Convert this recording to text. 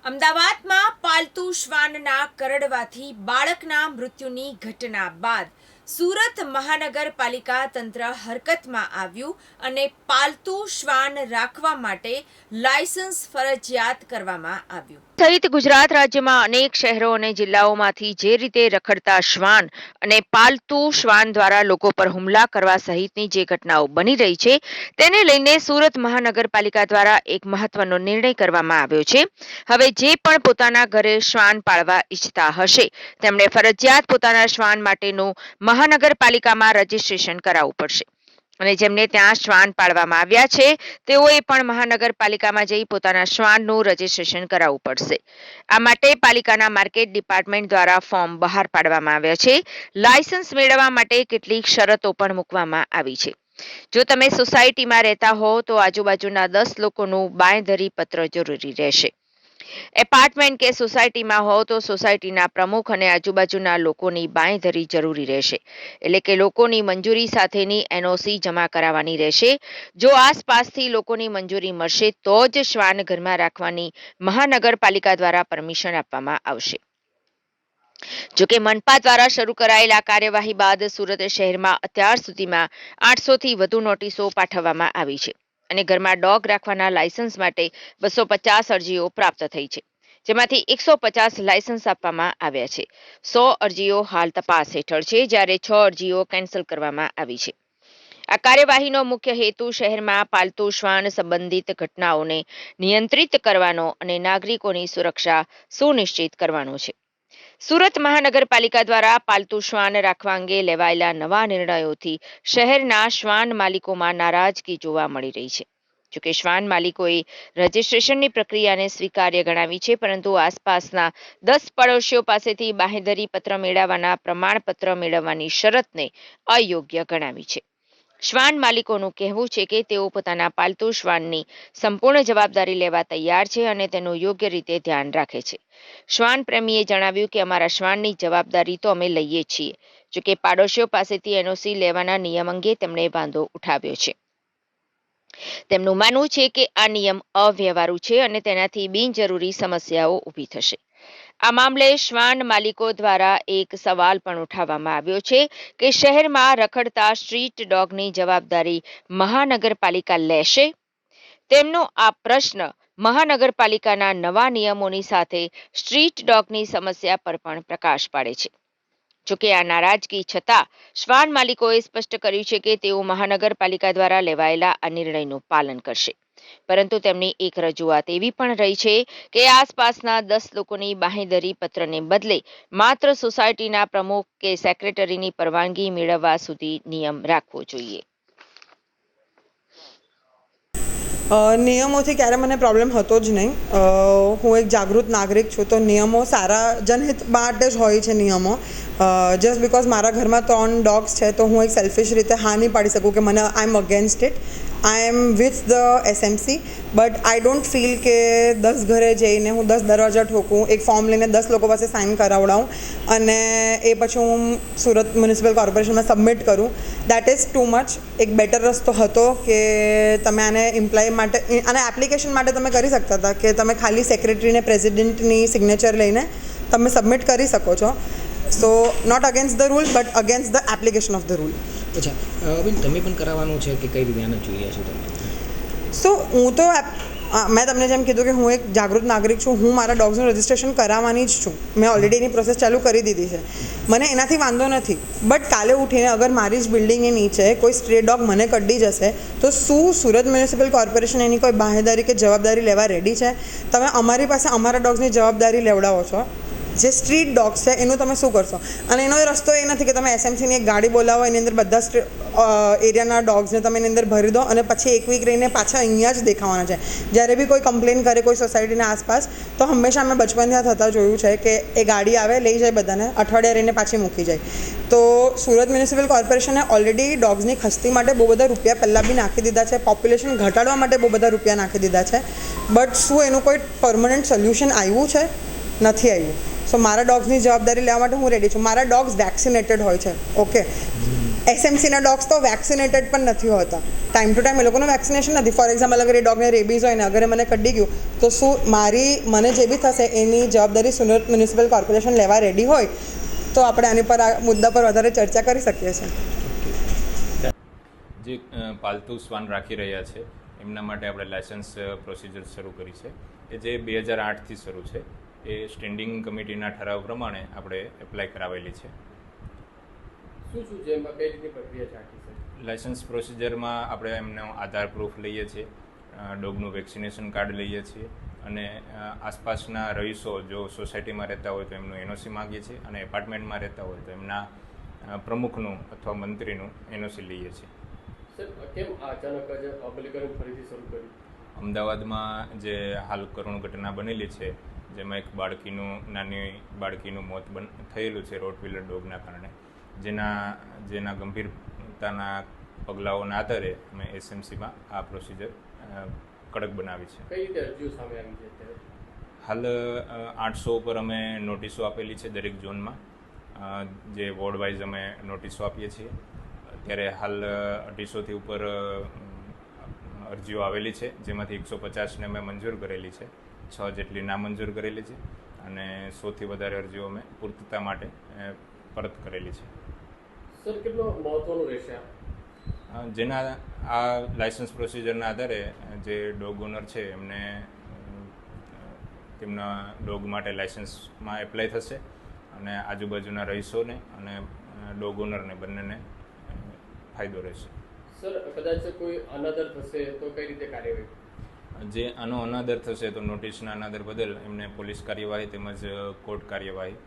અમદાવાદમાં પાલતુ શ્વાનના કરડવાથી બાળકના મૃત્યુની ઘટના બાદ સુરત મહાનગરપાલિકા તંત્ર હરકતમાં આવ્યું અને પાલતુ શ્વાન રાખવા માટે લાયસન્સ ફરજિયાત કરવામાં આવ્યું સહિત ગુજરાત રાજ્યમાં અનેક શહેરો અને જિલ્લાઓમાંથી જે રીતે રખડતા શ્વાન અને પાલતુ શ્વાન દ્વારા લોકો પર હુમલા કરવા સહિતની જે ઘટનાઓ બની રહી છે તેને લઈને સુરત મહાનગરપાલિકા દ્વારા એક મહત્વનો નિર્ણય કરવામાં આવ્યો છે. હવે જે પણ પોતાના ઘરે શ્વાન પાળવા ઈચ્છતા હશે તેમણે ફરજિયાત પોતાના શ્વાન માટેનું મહાનગરપાલિકામાં રજીસ્ટ્રેશન કરાવવું પડશે અને જેમને ત્યાં શ્વાન પાળવામાં આવ્યા છે તેઓએ પણ મહાનગરપાલિકામાં જઈ પોતાના શ્વાનનું રજીસ્ટ્રેશન કરાવવું પડશે. આ માટે પાલિકાના માર્કેટ ડિપાર્ટમેન્ટ દ્વારા ફોર્મ બહાર પાડવામાં આવ્યા છે. લાયસન્સ મેળવવા માટે કેટલીક શરતો પણ મૂકવામાં આવી છે. જો તમે સોસાયટીમાં રહેતા હો તો આજુબાજુના 10 લોકોનું બાંયધરી પત્ર જરૂરી રહેશે. એપાર્ટમેન્ટ કે સોસાયટીમાં હો તો સોસાયટીના પ્રમુખ અને આજુબાજુના લોકોની બાંયધરી જરૂરી રહેશે. એટલે કે લોકોની મંજૂરી સાથેની એનઓસી જમા કરાવવાની રહેશે. જો આસપાસથી લોકોની મંજૂરી મળશે તો જ શ્વાન ઘરમાં રાખવાની મહાનગરપાલિકા દ્વારા પરમિશન આપવામાં આવશે. જોકે મનપા દ્વારા શરૂ કરાયેલા કાર્યવાહી બાદ સુરત શહેરમાં અત્યાર સુધીમાં 800 થી વધુ નોટિસો પાઠવવામાં આવી છે અને ઘરમાં ડોગ રાખવાના લાયસન્સ માટે 250 અરજીઓ પ્રાપ્ત થઈ છે, જેમાંથી 150 લાયસન્સ આપવામાં આવ્યા છે. 100 અરજીઓ હાલ તપાસ હેઠળ છે, જ્યારે 6 અરજીઓ કેન્સલ કરવામાં આવી છે. આ કાર્યવાહીનો મુખ્ય હેતુ શહેરમાં પાલતુ શ્વાન સંબંધિત ઘટનાઓને નિયંત્રિત કરવાનો અને નાગરિકોની સુરક્ષા સુનિશ્ચિત કરવાનો છે. સુરત મહાનગરપાલિકા દ્વારા પાલતુ શ્વાન રાખવા અંગે લેવાયેલા નવા નિર્ણયોથી શહેરના શ્વાન માલિકોમાં નારાજગી જોવા મળી રહી છે. જોકે શ્વાન માલિકોએ રજીસ્ટ્રેશનની પ્રક્રિયાને સ્વીકાર્ય ગણાવી છે, પરંતુ આસપાસના 10 પડોશીઓ પાસેથી બાંહેધરી પત્ર મેળવવાના પ્રમાણપત્ર મેળવવાની શરતને અયોગ્ય ગણાવી છે. શ્વાન માલિકોનું કહેવું છે કે તેઓ પોતાના પાલતુ શ્વાનની સંપૂર્ણ જવાબદારી લેવા તૈયાર છે અને તેનું યોગ્ય રીતે ધ્યાન રાખે છે. શ્વાન પ્રેમીએ જણાવ્યું કે અમારા શ્વાનની જવાબદારી તો અમે લઈએ છીએ. જોકે પાડોશીઓ પાસેથી એનઓસી લેવાના નિયમ અંગે તેમણે વાંધો ઉઠાવ્યો છે. તેમનું માનવું છે કે આ નિયમ અવ્યવહારુ છે અને તેનાથી બિનજરૂરી સમસ્યાઓ ઊભી થશે. આ મામલે શ્વાન માલિકો દ્વારા એક સવાલ પણ ઉઠાવવામાં આવ્યો છે કે શહેરમાં રખડતા સ્ટ્રીટ ડોગની જવાબદારી મહાનગરપાલિકા લેશે. તેમનો આ પ્રશ્ન મહાનગરપાલિકાના નવા નિયમોની સાથે સ્ટ્રીટ ડોગની સમસ્યા પર પણ પ્રકાશ પાડે છે. જોકે આ નારાજગી છતાં શ્વાન માલિકોએ સ્પષ્ટ કર્યું છે કે તેઓ મહાનગરપાલિકા દ્વારા લેવાયેલા આ નિર્ણયનું પાલન કરશે. પરંતુ તેમની એક રજૂઆત એવી પણ રહી છે કે આસપાસના 10 લોકોની બાંહેધરી પત્રને બદલે માત્ર સોસાયટીના પ્રમુખ કે સેક્રેટરીની પરવાનગી મેળવવા સુધી નિયમ રાખવો જોઈએ. નિયમોથી ક્યારે મને પ્રોબ્લેમ હતો જ નહીં. હું એક જાગૃત નાગરિક છું, તો નિયમો સારા જનહિત માટે જ હોય છે. નિયમો જસ્ટ બિકોઝ મારા ઘરમાં 3 ડોગ્સ છે તો હું એક સેલ્ફિશ રીતે હા નહીં પાડી શકું કે મને I am against it. I am with the SMC, but I don't feel કે 10 ઘરે જઈને હું 10 દરવાજા ઠોકું, એક ફોર્મ લઈને 10 લોકો પાસે સાઇન કરાવડાવું અને એ પછી હું સુરત મ્યુનિસિપલ કોર્પોરેશનમાં સબમિટ કરું. That is too much. એક બેટર રસ્તો હતો કે તમે આને ઇમ્પ્લાય માટે અને એપ્લિકેશન માટે તમે કરી શકતા હતા કે તમે ખાલી સેક્રેટરીને પ્રેસિડેન્ટની સિગ્નેચર લઈને તમે સબમિટ કરી શકો છો. So not against the rule but against the application of the rule. અચ્છા બેન, તમે પણ કરાવવાનું છે કે કઈ રીતે આને જોઈએ છો તમે? સો હું તો મેં તમને જેમ કીધું કે હું એક જાગૃત નાગરિક છું. હું મારા ડોગ્સનું રજિસ્ટ્રેશન કરાવવાની જ છું. મેં ઓલરેડી એની પ્રોસેસ ચાલુ કરી દીધી છે. મને એનાથી વાંધો નથી. બટ કાલે ઉઠીને અગર મારી જ બિલ્ડિંગની નીચે કોઈ સ્ટ્રે ડોગ મને કડી જશે તો શું સુરત મ્યુનિસિપલ કોર્પોરેશન એની કોઈ બાંહેધરી કે જવાબદારી લેવા રેડી છે? તમે અમારી પાસે અમારા ડોગ્સની જવાબદારી લેવડાવો છો. જે સ્ટ્રીટ ડોગ્સ છે એનું તમે શું કરશો? અને એનો રસ્તો એ નથી કે તમે એસએમસીની એક ગાડી બોલાવો, એની અંદર બધા એરિયાના ડોગ્સને તમે એની અંદર ભરી દો અને પછી એક વીક રહીને પાછા અહીંયા જ દેખાવાના છે. જ્યારે બી કોઈ કમ્પ્લેન કરે કોઈ સોસાયટીના આસપાસ તો હંમેશા અમે બચપનથી થતા જોયું છે કે એ ગાડી આવે, લઈ જાય બધાને, અઠવાડિયા રહીને પાછી મૂકી જાય. તો સુરત મ્યુનિસિપલ કોર્પોરેશને ઓલરેડી ડોગ્સની ખસ્તી માટે બહુ બધા રૂપિયા પહેલાં બી નાખી દીધા છે. પોપ્યુલેશન ઘટાડવા માટે બહુ બધા રૂપિયા નાખી દીધા છે. બટ શું એનું કોઈ પરમનન્ટ સોલ્યુશન આવ્યું છે? નથી આવ્યું. સો મારા ડોગ્સની જવાબદારી લેવા માટે હું રેડી છું. મારા ડોગ્સ વેક્સિનેટેડ હોય છે. ઓકે, એસએમસીના ડોગ્સ તો વેક્સિનેટેડ પણ નથી હોતા. ટાઈમ ટુ ટાઈમ એ લોકોનું વેક્સિનેશન નથી. ફોર એક્ઝામ્પલ અગર એ ડોગને રેબીઝ હોય ને અગર એ મને કડી ગયું તો શું મને જે બી થશે એની જવાબદારી સુરત મ્યુનિસિપલ કોર્પોરેશન લેવા રેડી હોય તો આપણે આની પર આ મુદ્દા પર વધારે ચર્ચા કરી શકીએ છીએ. જે પાલતુ શ્વાન રાખી રહ્યા છે એમના માટે આપણે લાયસન્સ પ્રોસિજર શરૂ કરી છે કે જે 2008થી શરૂ છે. એ સ્ટેન્ડિંગ કમિટીના ઠરાવ પ્રમાણે આપણે એપ્લાય કરાવેલી છે. શું છે એમાં કઈ રીતની પ્રક્રિયા છે આખી સર? લાયસન્સ પ્રોસિજરમાં આપણે એમનો આધાર પ્રૂફ લઈએ છીએ, ડોગનું વેક્સિનેશન કાર્ડ લઈએ છીએ અને આસપાસના રહીશો જો સોસાયટીમાં રહેતા હોય તો એમનું એનઓસી માગીએ છીએ અને એપાર્ટમેન્ટમાં રહેતા હોય તો એમના પ્રમુખનું અથવા મંત્રીનું એનઓસી લઈએ છીએ. સર કેમ અચાનક જ અમલીકરણ ફરીથી શરૂ કર્યું? અમદાવાદમાં જે હાલ કરુણ ઘટના બનેલી છે જેમાં એક નાની બાળકીનું મોત થયેલું છે રોટવીલર ડોગના કારણે, જેના ગંભીરતાના પગલાઓના આધારે અમે એસએમસીમાં આ પ્રોસિજર કડક બનાવી છે. કઈ રીતે અરજીઓ સામે આવી છે અત્યારે? હાલ 800 ઉપર અમે નોટિસો આપેલી છે દરેક ઝોનમાં, જે વોર્ડ વાઇઝ અમે નોટિસો આપીએ છીએ. અત્યારે હાલ 250થી ઉપર અરજીઓ આવેલી છે, જેમાંથી 150ને અમે મંજૂર કરેલી છે, 6 જેટલી નામંજૂર કરેલી છે અને 100થી વધારે અરજીઓ અમે પૂર્તતા માટે પરત કરેલી છે. સર કેટલો મહત્વનું રહેશે જેના આ લાયસન્સ પ્રોસિજરના આધારે જે ડોગ ઓનર છે એમને તેમના ડોગ માટે લાયસન્સમાં એપ્લાય થશે અને આજુબાજુના રહીશોને અને ડોગ ઓનરને બંનેને ફાયદો રહેશે. સર કદાચ કોઈ અનાદર થશે તો કઈ રીતે કાર્યવાહી? જે આનો અનાદર થશે તો નોટિસના અનાદર બદલ એમને પોલીસ કાર્યવાહી તેમજ કોર્ટ કાર્યવાહી